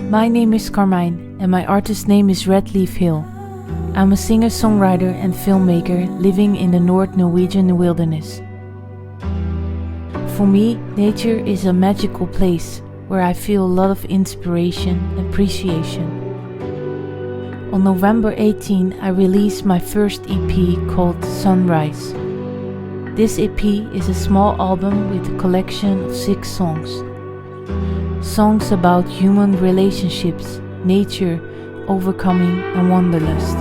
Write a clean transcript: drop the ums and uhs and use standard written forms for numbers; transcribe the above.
My name is Carmine and my artist name is Red Leaf Hill. I'm a singer-songwriter and filmmaker living in the North Norwegian wilderness. For me, nature is a magical place where I feel a lot of inspiration and appreciation. On November 18, I released my first EP called Sunrise. This EP is a small album with a collection of 6 songs. Songs about human relationships, nature, overcoming and wanderlust.